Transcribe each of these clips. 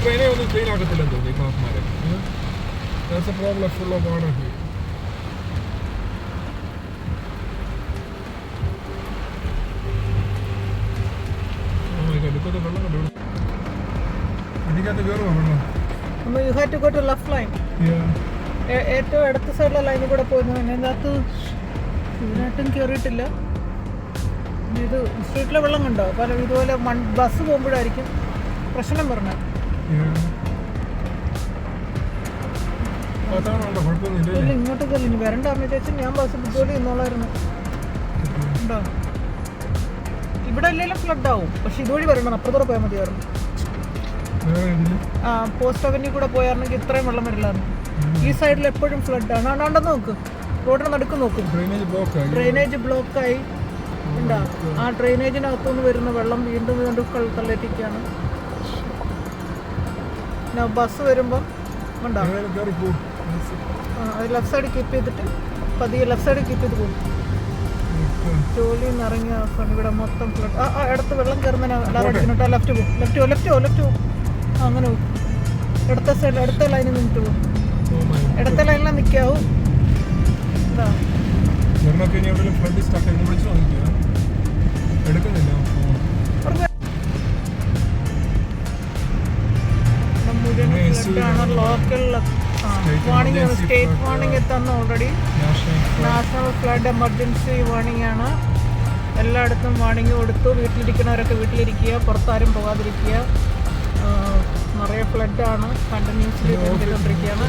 ട്രെയിനെ ഒന്നും ക്ലീൻ ആക്കത്തില്ലെന്ന് തോന്നി ഈ ക്ലാസ്മാരെ. That's a problem full of water here. Oh my god, look at the വെള്ളം കണ്ടു. അടിക്കാത്ത കയറുവാ വെള്ളം. You had to go to left line. ഏറ്റവും അടുത്ത സൈഡിലെ ലൈനിൽ കൂടെ പോയിരുന്നു. അതിനകത്ത് ഇതിനായിട്ടും കയറിയിട്ടില്ല. ഇത് സ്ട്രീറ്റിലെ വെള്ളം കണ്ടോ? പല ഇതുപോലെ ബസ് പോകുമ്പോഴായിരിക്കും പ്രശ്നം പറഞ്ഞത്. ഇല്ല, ഇങ്ങോട്ടേക്കല്ല. ഇനി വരണ്ട അമ്മ ചേച്ചി, ഞാൻ ബസ് ജോലി ചെയ്യുന്നോളായിരുന്നു. ഉണ്ടോ? ഇവിടെ അല്ലെങ്കിലും ഫ്ലഡ് ആവും, പക്ഷെ ഇതുവഴി വരണം. അപ്പുറത്തോടെ പോയാൽ മതിയായിരുന്നു. പോസ്റ്റ് അവന്യൂ കൂടെ പോയായിരുന്നെങ്കിൽ ഇത്രയും വെള്ളം വരില്ലായിരുന്നു. ഈ സൈഡിൽ എപ്പോഴും ഫ്ലഡ് ആണ്. ആണ്ടാണ്ടെന്ന് നോക്ക്, റോഡിന് നടുക്ക് നോക്കും. ഡ്രെയിനേജ് ബ്ലോക്കായി ഉണ്ടാ. ആ ഡ്രെയിനേജിനകത്തുനിന്ന് വരുന്ന വെള്ളം വീണ്ടും വീണ്ടും തള്ളിറ്റിക്കാണ്. ബസ് വരുമ്പം ഉണ്ടാവും. ലെഫ്റ്റ് സൈഡ് കീപ്പ് ചെയ്തിട്ട് പതിയെ ലെഫ്റ്റ് സൈഡ് കീപ്പ് ചെയ്ത് പോകും. ജോലിയിൽ നിന്ന് ഇറങ്ങിയ ഇവിടെ മൊത്തം ഫ്ലഡ്. ഇടത്ത് വെള്ളം കയറുന്നതിന് ലെഫ്റ്റ് പോകും. ലെഫ്റ്റ് പോകും. അങ്ങനെ പോകും. ഇടത്തെ സൈഡ് അടുത്ത ലൈനിൽ നിന്നിട്ട് പോകും. ഇടത്തെ ലൈനിലാണ് നിൽക്കാവും. എന്താ മുഴുവൻ ലോക്കൽ വാർണിംഗ്, സ്റ്റേറ്റ് വാർണിംഗ് എത്തുന്ന already. National flood emergency warning ആണ്. എല്ലായിടത്തും വാർണിംഗ് കൊടുത്തു. വീട്ടിലിരിക്കുന്നവരൊക്കെ വീട്ടിലിരിക്കുക, പുറത്താരും പോകാതിരിക്കുക. നിറയെ ഫ്ലഡാണ്, കണ്ടിന്യൂസ്ലി ചെയ്തുകൊണ്ടിരിക്കുകയാണ്.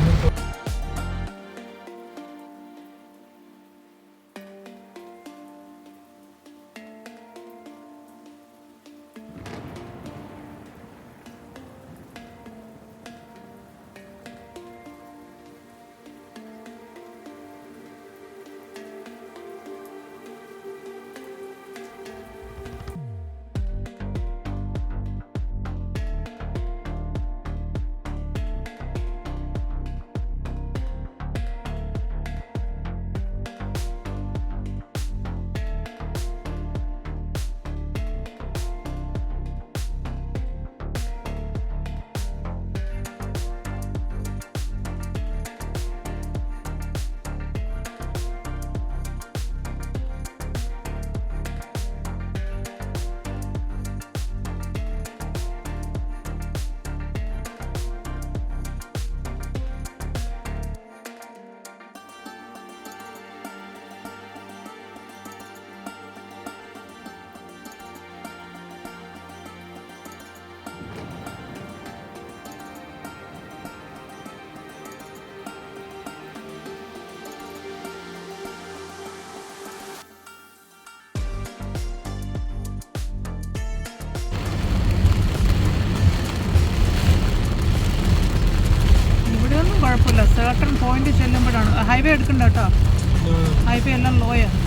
കുഴപ്പമില്ല. Certain point ചെല്ലുമ്പോഴാണ്. ഹൈവേ എടുക്കണ്ട കേട്ടോ, ഹൈവേ എല്ലാം ലോയാണ്.